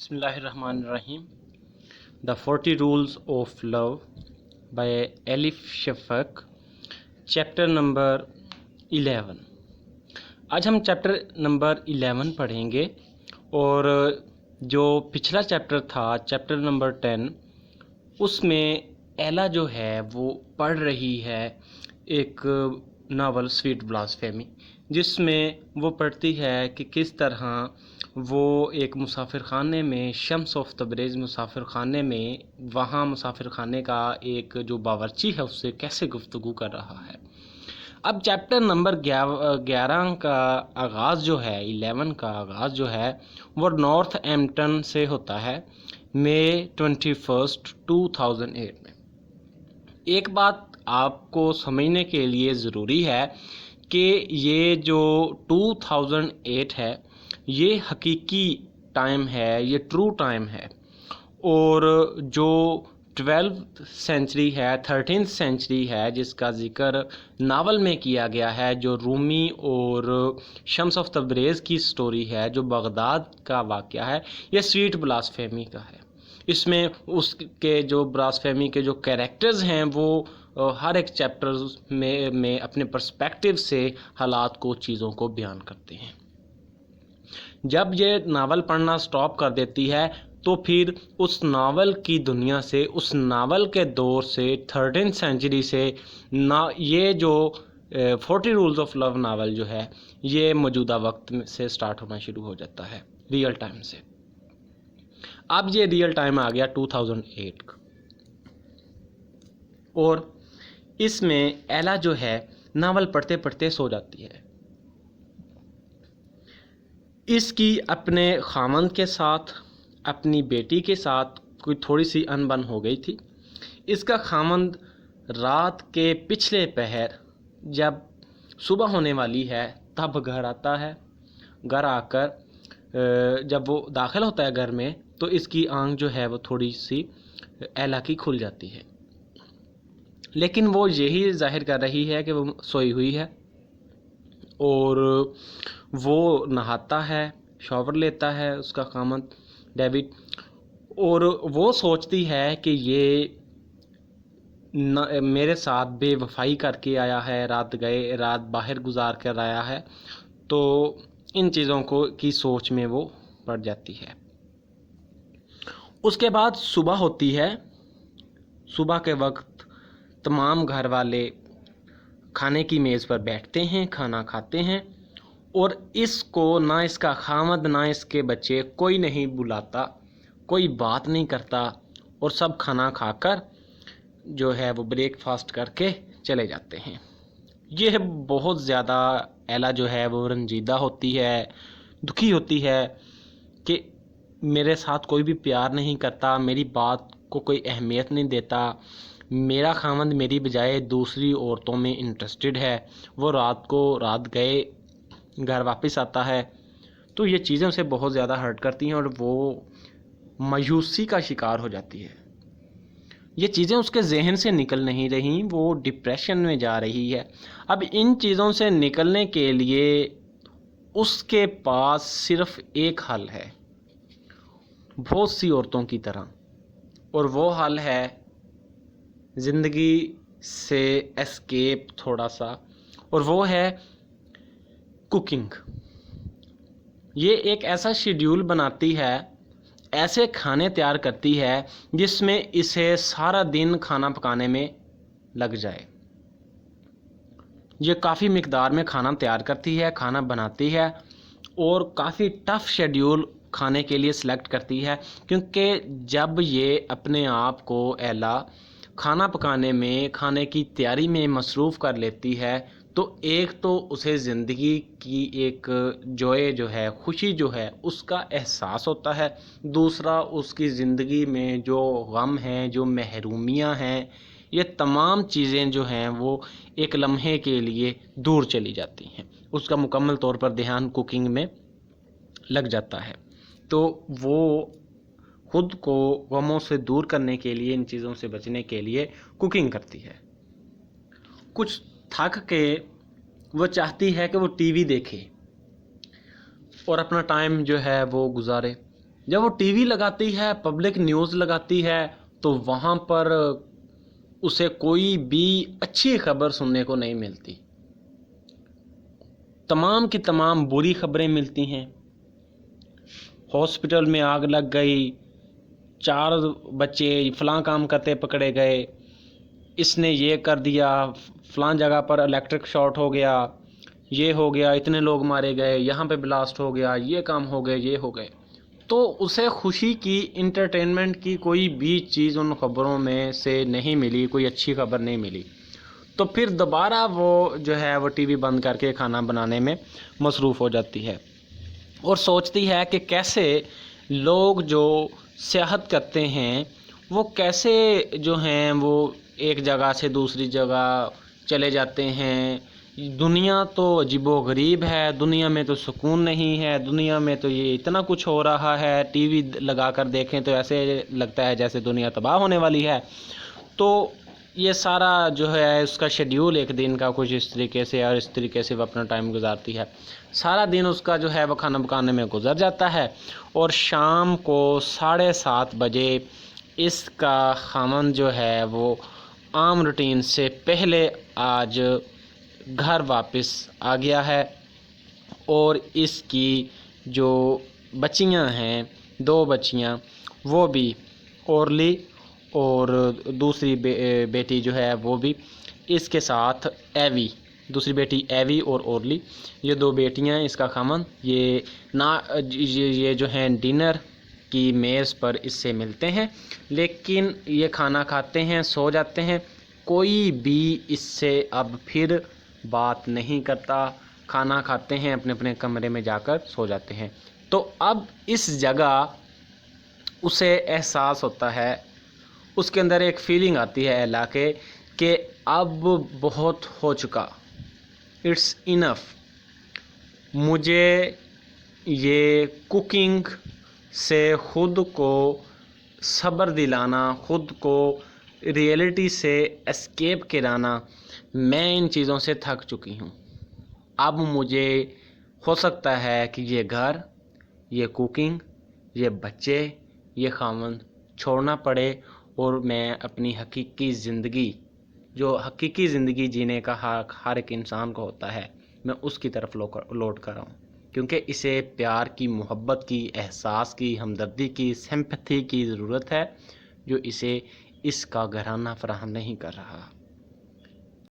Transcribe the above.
بسم اللہ الرحمن الرحیم. The 40 rules of love by Elif Shafak, chapter number 11. آج ہم چیپٹر نمبر 11 پڑھیں گے، اور جو پچھلا چیپٹر تھا چیپٹر نمبر 10، اس میں ایلا جو ہے وہ پڑھ رہی ہے ایک ناول سویٹ بلاسفیمی، جس میں وہ پڑھتی ہے کہ کس طرح وہ ایک مسافر خانے میں شمس آف تبریز مسافر خانے میں وہاں مسافر خانے کا ایک جو باورچی ہے اس سے کیسے گفتگو کر رہا ہے. اب چیپٹر نمبر 11 کا آغاز جو ہے 11 کا آغاز جو ہے وہ نارتھ ایمپٹن سے ہوتا ہے مئی 21 2008 میں. ایک بات آپ کو سمجھنے کے لیے ضروری ہے کہ یہ جو 2008 ہے یہ حقیقی ٹائم ہے، یہ ٹرو ٹائم ہے، اور جو 12th سینچری ہے 13th سینچری ہے جس کا ذکر ناول میں کیا گیا ہے، جو رومی اور شمس آف تبریز کی سٹوری ہے، جو بغداد کا واقعہ ہے، یہ سویٹ بلاسفیمی کا ہے. اس میں اس کے جو بلاسفیمی کے جو کیریکٹرز ہیں وہ ہر ایک چیپٹر میں اپنے پرسپیکٹیو سے حالات کو، چیزوں کو بیان کرتے ہیں. جب یہ ناول پڑھنا سٹاپ کر دیتی ہے تو پھر اس ناول کی دنیا سے، اس ناول کے دور سے 13th سینچری سے یہ جو 40 رولز آف لو ناول جو ہے یہ موجودہ وقت سے سٹارٹ ہونا شروع ہو جاتا ہے، ریئل ٹائم سے. اب یہ ریئل ٹائم آ گیا 2008 کا، اور اس میں ایلا جو ہے ناول پڑھتے پڑھتے سو جاتی ہے. اس کی اپنے خامند کے ساتھ، اپنی بیٹی کے ساتھ کوئی تھوڑی سی انبن ہو گئی تھی. اس کا خامند رات کے پچھلے پہر جب صبح ہونے والی ہے تب گھر آتا ہے. گھر آ کر جب وہ داخل ہوتا ہے گھر میں تو اس کی آنکھ جو ہے وہ تھوڑی سی ایلا کی کھل جاتی ہے، لیکن وہ یہی ظاہر کر رہی ہے کہ وہ سوئی ہوئی ہے، اور وہ نہاتا ہے، شاور لیتا ہے اس کا خامند ڈیوڈ، اور وہ سوچتی ہے کہ یہ میرے ساتھ بے وفائی کر کے آیا ہے، رات باہر گزار کر آیا ہے، تو ان چیزوں کی سوچ میں وہ پڑ جاتی ہے. اس کے بعد صبح ہوتی ہے. صبح کے وقت تمام گھر والے کھانے کی میز پر بیٹھتے ہیں، کھانا کھاتے ہیں، اور اس کو نہ اس کا خامد نہ اس کے بچے کوئی نہیں بلاتا، کوئی بات نہیں کرتا، اور سب کھانا کھا کر جو ہے وہ بریک فاسٹ کر کے چلے جاتے ہیں. یہ بہت زیادہ ایلا جو ہے وہ رنجیدہ ہوتی ہے، دکھی ہوتی ہے کہ میرے ساتھ کوئی بھی پیار نہیں کرتا، میری بات کو کوئی اہمیت نہیں دیتا، میرا خامند میری بجائے دوسری عورتوں میں انٹرسٹڈ ہے، وہ رات گئے گھر واپس آتا ہے. تو یہ چیزیں اسے بہت زیادہ ہرٹ کرتی ہیں اور وہ مایوسی کا شکار ہو جاتی ہے. یہ چیزیں اس کے ذہن سے نکل نہیں رہیں، وہ ڈپریشن میں جا رہی ہے. اب ان چیزوں سے نکلنے کے لیے اس کے پاس صرف ایک حل ہے، بہت سی عورتوں کی طرح، اور وہ حل ہے زندگی سے اسکیپ تھوڑا سا، اور وہ ہے کوکنگ. یہ ایک ایسا شیڈیول بناتی ہے، ایسے کھانے تیار کرتی ہے جس میں اسے سارا دن کھانا پکانے میں لگ جائے. یہ کافی مقدار میں کھانا تیار کرتی ہے، کھانا بناتی ہے، اور کافی ٹف شیڈیول کھانے کے لیے سلیکٹ کرتی ہے، کیونکہ جب یہ اپنے آپ کو ایلا کھانا پکانے میں، کھانے کی تیاری میں مصروف کر لیتی ہے تو ایک تو اسے زندگی کی ایک جوئے جو ہے، خوشی جو ہے اس کا احساس ہوتا ہے، دوسرا اس کی زندگی میں جو غم ہیں، جو محرومیاں ہیں، یہ تمام چیزیں جو ہیں وہ ایک لمحے کے لیے دور چلی جاتی ہیں. اس کا مکمل طور پر دھیان کوکنگ میں لگ جاتا ہے. تو وہ خود کو غموں سے دور کرنے کے لیے، ان چیزوں سے بچنے کے لیے کوکنگ کرتی ہے. کچھ تھک کے وہ چاہتی ہے کہ وہ ٹی وی دیکھے اور اپنا ٹائم جو ہے وہ گزارے. جب وہ ٹی وی لگاتی ہے، پبلک نیوز لگاتی ہے، تو وہاں پر اسے کوئی بھی اچھی خبر سننے کو نہیں ملتی، تمام کی تمام بری خبریں ملتی ہیں۔ ہاسپٹل میں آگ لگ گئی، 4 بچے فلاں کام کرتے پکڑے گئے، اس نے یہ کر دیا، فلاں جگہ پر الیکٹرک شارٹ ہو گیا، یہ ہو گیا، اتنے لوگ مارے گئے، یہاں پہ بلاسٹ ہو گیا، یہ کام ہو گئے، یہ ہو گئے، تو اسے خوشی کی، انٹرٹینمنٹ کی کوئی بھی چیز ان خبروں میں سے نہیں ملی، کوئی اچھی خبر نہیں ملی، تو پھر دوبارہ وہ جو ہے وہ ٹی وی بند کر کے کھانا بنانے میں مصروف ہو جاتی ہے اور سوچتی ہے کہ کیسے لوگ جو سیاحت کرتے ہیں وہ کیسے جو ہیں وہ ایک جگہ سے دوسری جگہ چلے جاتے ہیں، دنیا تو عجیب و غریب ہے، دنیا میں تو سکون نہیں ہے، دنیا میں تو یہ اتنا کچھ ہو رہا ہے، ٹی وی لگا کر دیکھیں تو ایسے لگتا ہے جیسے دنیا تباہ ہونے والی ہے۔ تو یہ سارا جو ہے اس کا شیڈیول ایک دن کا کچھ اس طریقے سے اور اس طریقے سے وہ اپنا ٹائم گزارتی ہے، سارا دن اس کا جو ہے وہ کھانا پکانے میں گزر جاتا ہے، اور شام کو 7:30 بجے اس کا خاوند جو ہے وہ عام روٹین سے پہلے آج گھر واپس آ گیا ہے، اور اس کی جو بچیاں ہیں، 2 بچیاں، وہ بھی، اورلی اور دوسری بیٹی جو ہے وہ بھی اس کے ساتھ ایوی، دوسری بیٹی ایوی اور اورلی، یہ 2 بیٹیاں اس کا خاوند، یہ جو ہیں ڈنر کی میز پر اس سے ملتے ہیں، لیکن یہ کھانا کھاتے ہیں، سو جاتے ہیں، کوئی بھی اس سے اب پھر بات نہیں کرتا، کھانا کھاتے ہیں، اپنے اپنے کمرے میں جا کر سو جاتے ہیں۔ تو اب اس جگہ اسے احساس ہوتا ہے، اس کے اندر ایک فیلنگ آتی ہے علاقے کہ اب بہت ہو چکا، اٹس انف، مجھے یہ کوکنگ سے خود کو صبر دلانا، خود کو ریئلٹی سے اسکیپ کرانا، میں ان چیزوں سے تھک چکی ہوں، اب مجھے ہو سکتا ہے کہ یہ گھر، یہ کوکنگ، یہ بچے، یہ خاوند چھوڑنا پڑے، اور میں اپنی حقیقی زندگی، جو حقیقی زندگی جینے کا حق ہر ایک انسان کو ہوتا ہے، میں اس کی طرف لوٹ کر آؤں، کیونکہ اسے پیار کی، محبت کی، احساس کی، ہمدردی کی، سمپتھی کی ضرورت ہے، جو اسے اس کا گھرانہ فراہم نہیں کر رہا۔